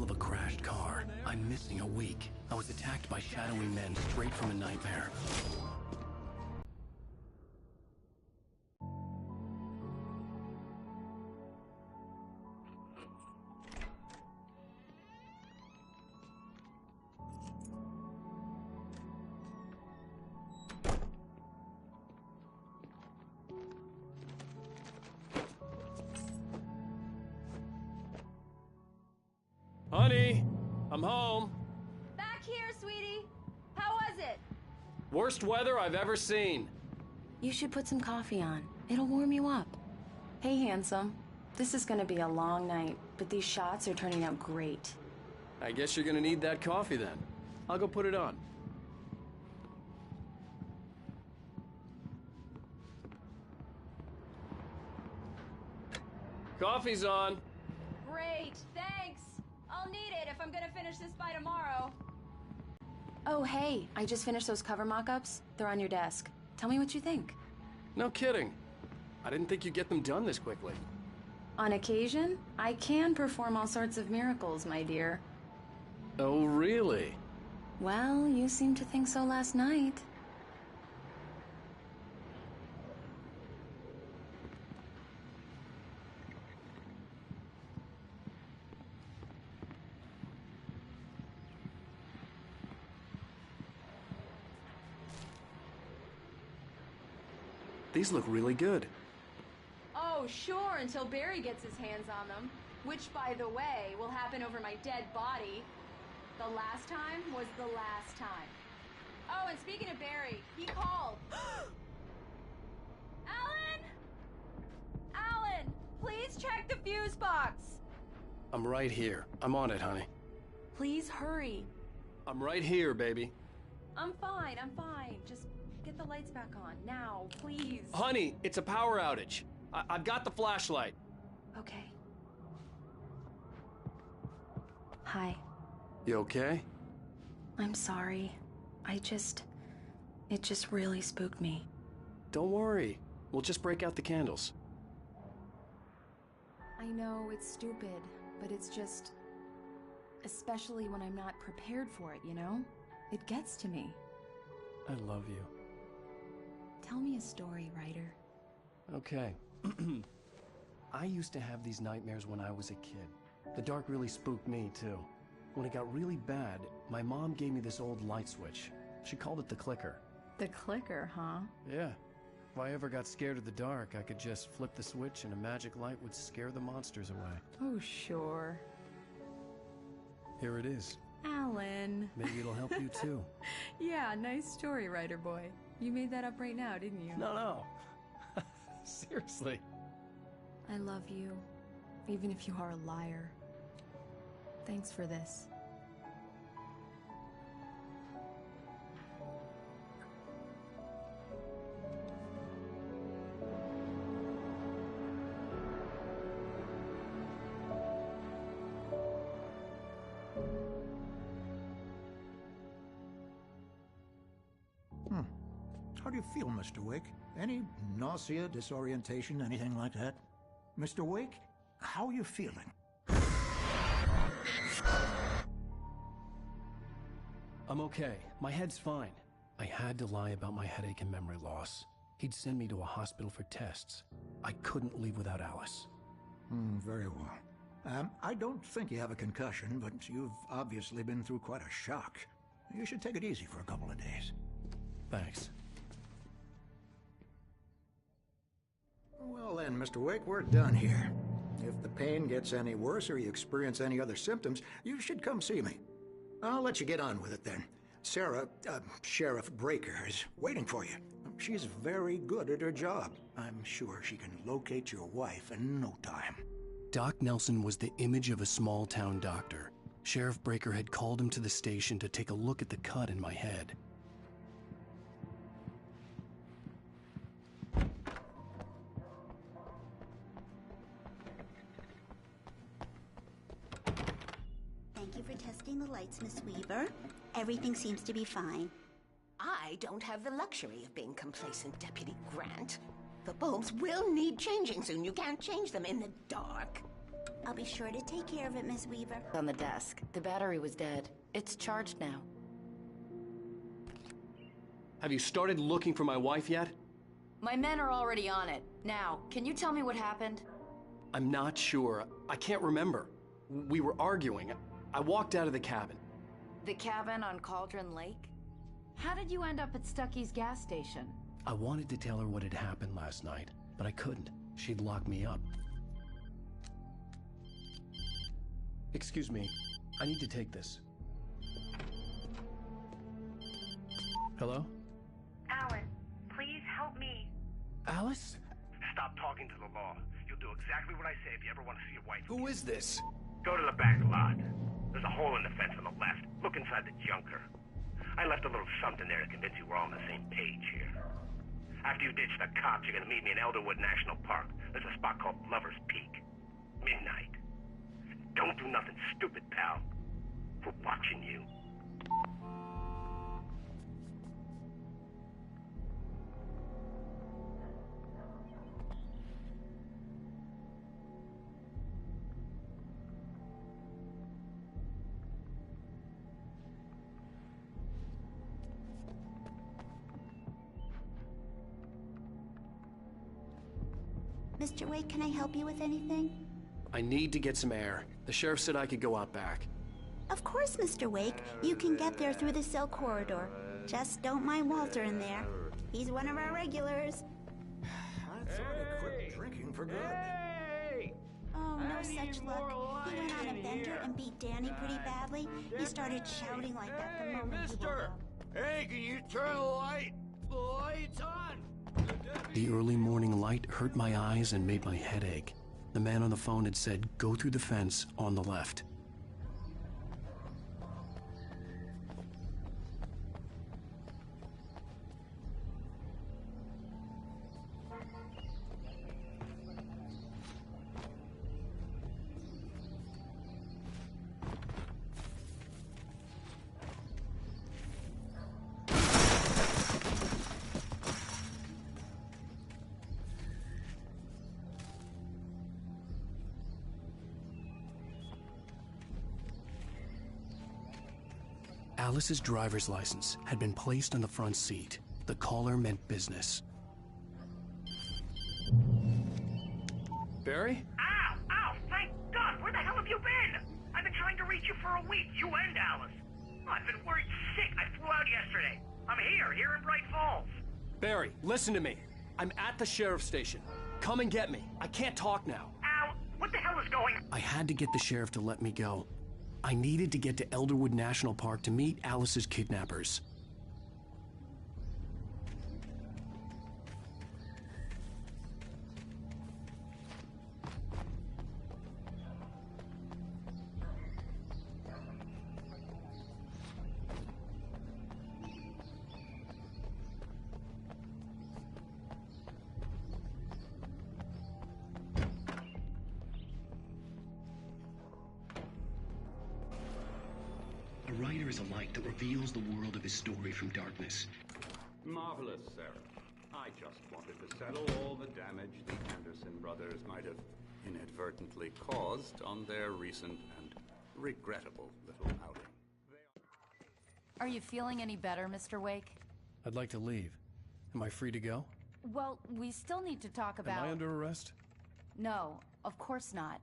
of a crashed car. I'm missing a week. I was attacked by shadowy men straight from a nightmare. Honey, I'm home. Back here, sweetie. How was it? Worst weather I've ever seen. You should put some coffee on. It'll warm you up. Hey, handsome. This is gonna be a long night, but these shots are turning out great. I guess you're gonna need that coffee then. I'll go put it on. Coffee's on. Great, thanks. I'll need it if I'm gonna finish this by tomorrow. Oh, hey, I just finished those cover mock-ups. They're on your desk. Tell me what you think. No kidding. I didn't think you'd get them done this quickly. On occasion, I can perform all sorts of miracles, my dear. Oh, really? Well, you seemed to think so last night. These look really good. Oh, sure, until Barry gets his hands on them. Which, by the way, will happen over my dead body. The last time was the last time. Oh, and speaking of Barry, he called. Alan! Alan, please check the fuse box. I'm right here. I'm on it, honey. Please hurry. I'm right here, baby. I'm fine, I'm fine. Just get the lights back on, now, please. Honey, it's a power outage. I've got the flashlight. Okay. Hi. You okay? I'm sorry. It just really spooked me. Don't worry. We'll just break out the candles. I know it's stupid, but it's just... Especially when I'm not prepared for it, you know? It gets to me. I love you. Tell me a story, writer. Okay. I used to have these nightmares when I was a kid. The dark really spooked me, too. When it got really bad, my mom gave me this old light switch. She called it the clicker. The clicker, huh? Yeah. If I ever got scared of the dark, I could just flip the switch and a magic light would scare the monsters away. Oh, sure. Here it is. Alan. Maybe it'll help you, too. Yeah, nice story, writer boy. You made that up right now, didn't you? No. Seriously. I love you, even if you are a liar. Thanks for this. How do you feel, Mr. Wake? Any nausea, disorientation, anything like that? Mr. Wake, how are you feeling? I'm okay. My head's fine. I had to lie about my headache and memory loss. He'd send me to a hospital for tests. I couldn't leave without Alice. Very well. I don't think you have a concussion, but you've obviously been through quite a shock. You should take it easy for a couple of days. Thanks. Well then, Mr. Wake, we're done here. If the pain gets any worse or you experience any other symptoms, you should come see me. I'll let you get on with it then. Sarah, Sheriff Breaker, is waiting for you. She's very good at her job. I'm sure she can locate your wife in no time. Doc Nelson was the image of a small-town doctor. Sheriff Breaker had called him to the station to take a look at the cut in my head. Thank you for testing the lights, Miss Weaver. Everything seems to be fine. I don't have the luxury of being complacent, Deputy Grant. The bulbs will need changing soon. You can't change them in the dark. I'll be sure to take care of it, Miss Weaver. On the desk. The battery was dead. It's charged now. Have you started looking for my wife yet? My men are already on it. Now, can you tell me what happened? I'm not sure. I can't remember. We were arguing. I walked out of the cabin. The cabin on Cauldron Lake? How did you end up at Stucky's gas station? I wanted to tell her what had happened last night, but I couldn't. She'd lock me up. Excuse me. I need to take this. Hello? Alan, please help me. Alice? Stop talking to the law. You'll do exactly what I say if you ever want to see your wife. Who is this? Go to the back lot. There's a hole in the fence on the left. Look inside the junker. I left a little something there to convince you we're all on the same page here. After you ditch the cops, you're gonna meet me in Elderwood National Park. There's a spot called Lover's Peak. Midnight. Don't do nothing stupid, pal. We're watching you. Mr. Wake, can I help you with anything? I need to get some air. The sheriff said I could go out back. Of course, Mr. Wake. You can get there through the cell corridor. Just don't mind Walter in there. He's one of our regulars. I thought he quit drinking for good. Oh, no such luck. He went on a bender and beat Danny pretty badly. He started shouting like that the moment he woke up. Hey, can you turn the light? The light's on! The early morning light hurt my eyes and made my head ache. The man on the phone had said, go through the fence on the left. Alice's driver's license had been placed on the front seat. The caller meant business. Barry? Ow! Ow! Thank God! Where the hell have you been? I've been trying to reach you for a week, you and Alice. I've been worried sick. I flew out yesterday. I'm here in Bright Falls. Barry, listen to me. I'm at the sheriff's station. Come and get me. I can't talk now. Ow! What the hell is going on? I had to get the sheriff to let me go. I needed to get to Elderwood National Park to meet Alice's kidnappers. A writer is a light that reveals the world of his story from darkness. Marvelous, Sarah. I just wanted to settle all the damage the Anderson brothers might have inadvertently caused on their recent and regrettable little outing. Are you feeling any better, Mr. Wake? I'd like to leave. Am I free to go? Well, we still need to talk about... Am I under arrest? No, of course not.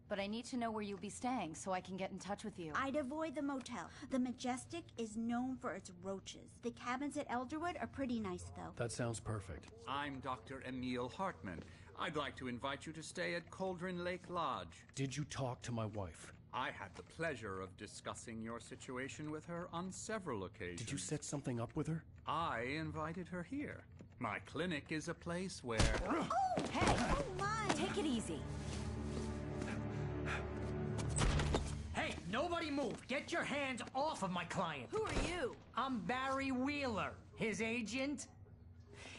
But I need to know where you'll be staying so I can get in touch with you. I'd avoid the motel. The Majestic is known for its roaches. The cabins at Elderwood are pretty nice, though. That sounds perfect. I'm Dr. Emil Hartman. I'd like to invite you to stay at Cauldron Lake Lodge. Did you talk to my wife? I had the pleasure of discussing your situation with her on several occasions. Did you set something up with her? I invited her here. My clinic is a place where... Oh, hey! Oh, my! Take it easy. Hey, nobody move! Get your hands off of my client! Who are you? I'm Barry Wheeler, his agent.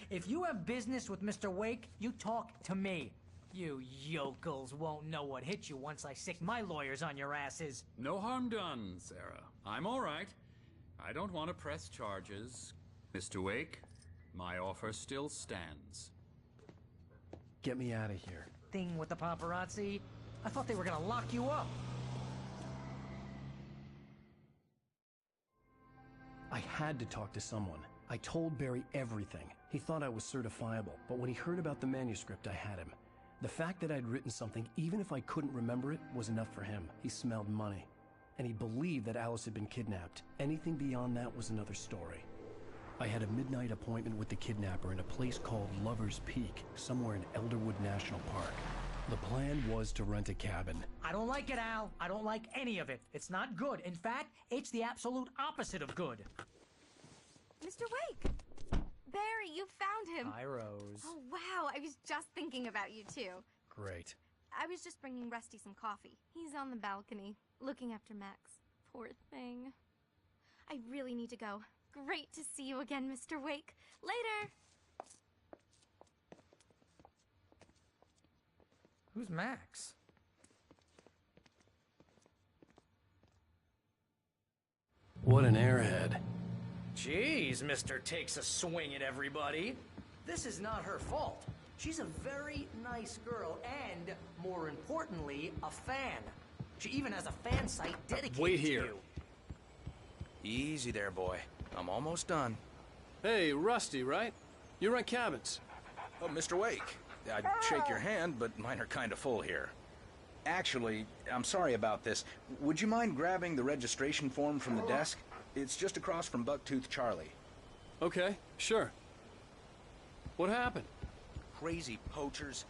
If you have business with Mr. Wake, you talk to me. You yokels won't know what hit you once I sick my lawyers on your asses. No harm done, Sarah. I'm all right. I don't want to press charges. Mr. Wake, my offer still stands. Get me out of here. Thing with the paparazzi? I thought they were gonna lock you up. I had to talk to someone. I told Barry everything. He thought I was certifiable, but when he heard about the manuscript, I had him. The fact that I'd written something, even if I couldn't remember it, was enough for him. He smelled money. And he believed that Alice had been kidnapped. Anything beyond that was another story. I had a midnight appointment with the kidnapper in a place called Lover's Peak, somewhere in Elderwood National Park. The plan was to rent a cabin. I don't like it, Al. I don't like any of it. It's not good. In fact, it's the absolute opposite of good. Mr. Wake! Barry, you found him! Hi, Rose. Oh, wow. I was just thinking about you, too. Great. I was just bringing Rusty some coffee. He's on the balcony, looking after Max. Poor thing. I really need to go. Great to see you again, Mr. Wake. Later! Who's Max? What an airhead. Jeez, Mr. Takes a swing at everybody. This is not her fault. She's a very nice girl and, more importantly, a fan. She even has a fan site dedicated Wait here. to you. Easy there, boy. I'm almost done. Hey, Rusty, right? You rent cabins. Oh, Mr. Wake. I'd shake your hand, but mine are kind of full here. Actually, I'm sorry about this. Would you mind grabbing the registration form from the desk? It's just across from Bucktooth Charlie. Okay, sure. What happened? Crazy poachers.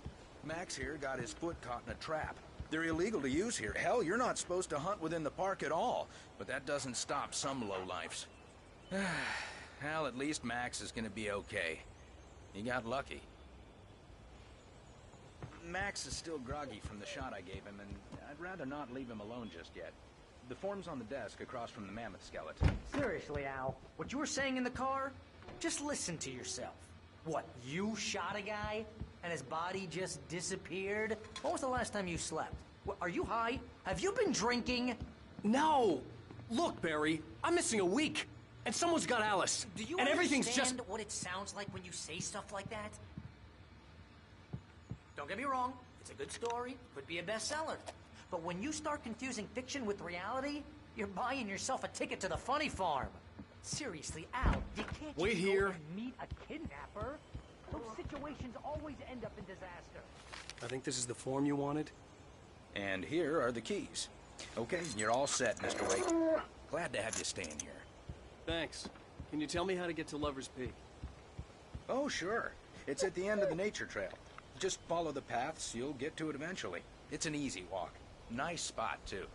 Max here got his foot caught in a trap. They're illegal to use here. Hell, you're not supposed to hunt within the park at all. But that doesn't stop some lowlifes. Hell, at least Max is gonna be okay. He got lucky. Max is still groggy from the shot I gave him, and I'd rather not leave him alone just yet. The form's on the desk across from the mammoth skeleton. Seriously, Al, what you were saying in the car? Just listen to yourself. What, you shot a guy and his body just disappeared? When was the last time you slept? What, are you high? Have you been drinking? No! Look, Barry, I'm missing a week, and someone's got Alice. Do you and everything's understand just what it sounds like when you say stuff like that? Don't get me wrong, it's a good story, could be a bestseller. But when you start confusing fiction with reality, you're buying yourself a ticket to the funny farm. Seriously, Al, you can't Wait just here. go and meet a kidnapper. Those situations always end up in disaster. I think this is the form you wanted. And here are the keys. Okay, you're all set, Mr. Wake. Glad to have you staying here. Thanks. Can you tell me how to get to Lover's Peak? Oh, sure. It's at the end of the nature trail. Just follow the paths, you'll get to it eventually. It's an easy walk. Nice spot, too.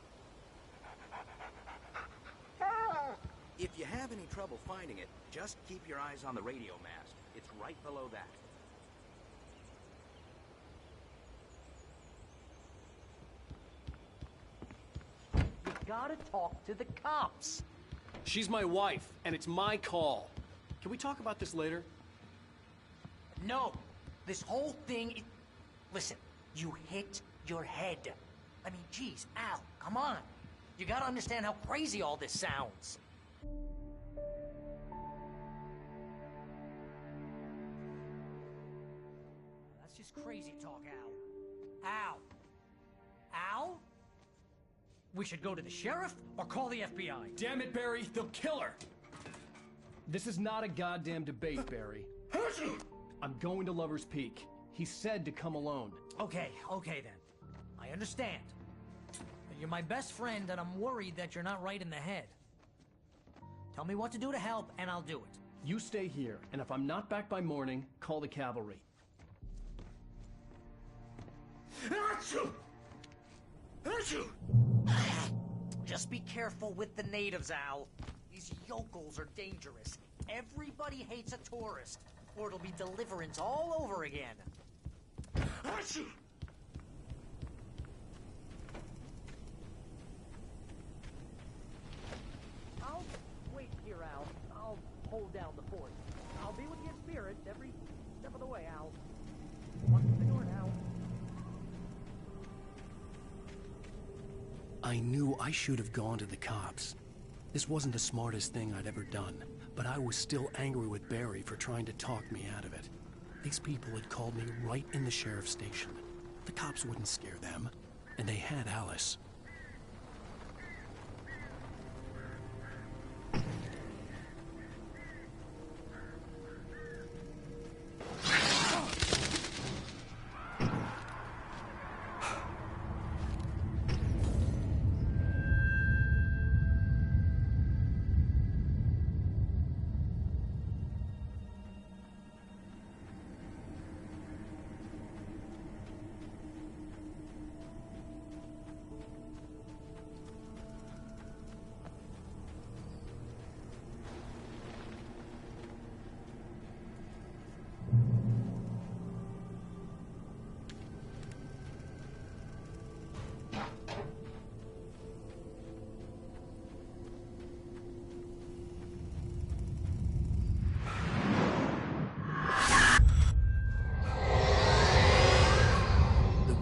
If you have any trouble finding it, just keep your eyes on the radio mast. It's right below that. You gotta talk to the cops. She's my wife, and it's my call. Can we talk about this later? No, this whole thing. Listen, you hit your head. I mean, geez, Al, come on. You gotta understand how crazy all this sounds. That's just crazy talk, Al. Al. Al? We should go to the sheriff or call the FBI. Damn it, Barry, they'll kill her! This is not a goddamn debate, Barry. I'm going to Lover's Peak. He said to come alone. Okay then. I understand. You're my best friend, and I'm worried that you're not right in the head. Tell me what to do to help, and I'll do it. You stay here, and if I'm not back by morning, call the cavalry. Just be careful with the natives, Al. These yokels are dangerous. Everybody hates a tourist, or it'll be Deliverance all over again. I'll wait here, Al. I'll hold down the fort. I'll be with you in spirit every step of the way, Al. Walk through the door now. I knew I should have gone to the cops. This wasn't the smartest thing I'd ever done, but I was still angry with Barry for trying to talk me out of it. These people had called me right in the sheriff's station. The cops wouldn't scare them. and they had Alice.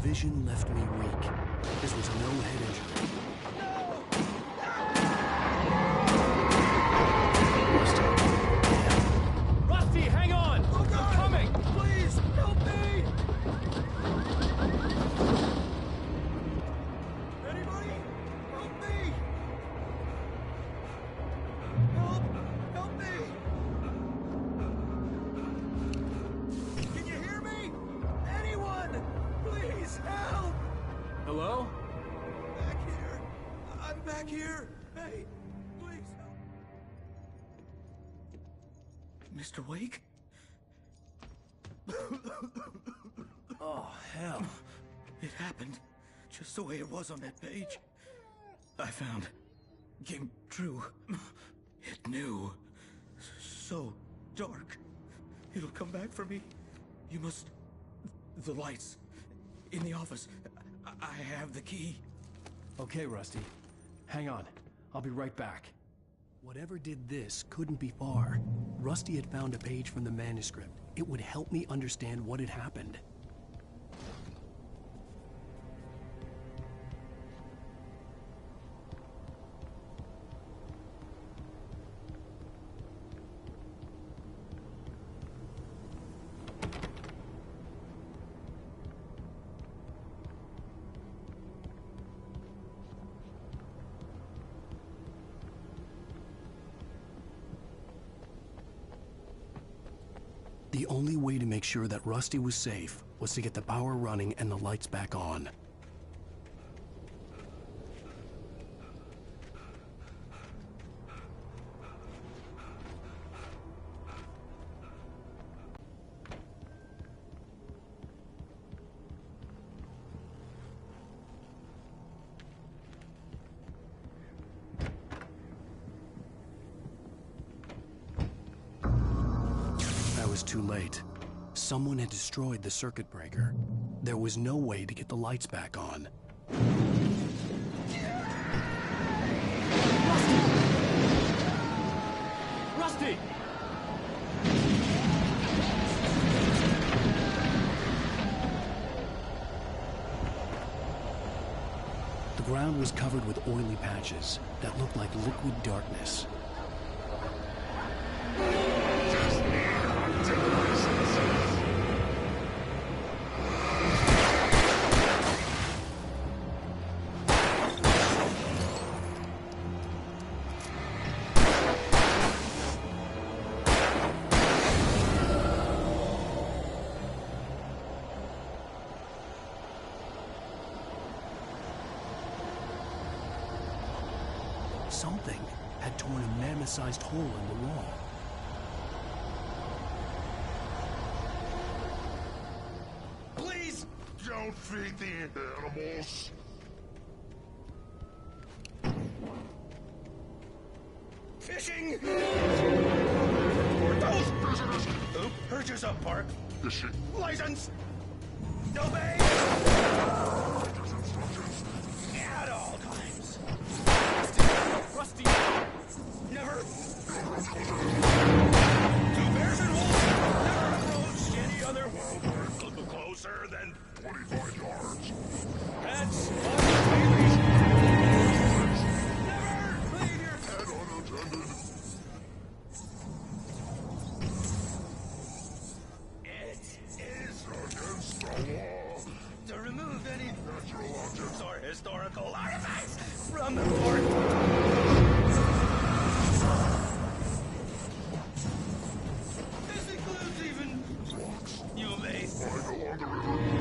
Vision left me weak. This was no head injury. Rusty, hang on! Oh, God. I'm coming! Please, help me! Anybody? Help me! Help me! Can you hear me? Anyone? Please, help! Hello? Back here. I'm back here. Hey, please help. Mr. Wake? Oh, hell. It happened just the way it was on that page. I found. Came true. It knew. So dark. It'll come back for me. You must... The lights. In the office. I have the key. Okay, Rusty. Hang on. I'll be right back. Whatever did this couldn't be far. Rusty had found a page from the manuscript. It would help me understand what had happened. The only way to make sure that Rusty was safe was to get the power running and the lights back on. Too late. Someone had destroyed the circuit breaker. There was no way to get the lights back on. Rusty! The ground was covered with oily patches that looked like liquid darkness. Something had torn a mammoth-sized hole in the wall. Please! Don't feed the animals! Fishing! Those visitors! Oop, heard yours up, Park. Fishing. License! Obey! At all times. Rusty! Never! Two bears and wolves never approached any other world closer than 25 yards. That's Bailey's. Never leave your head unattended. It is against the law to remove any natural objects or Underwood.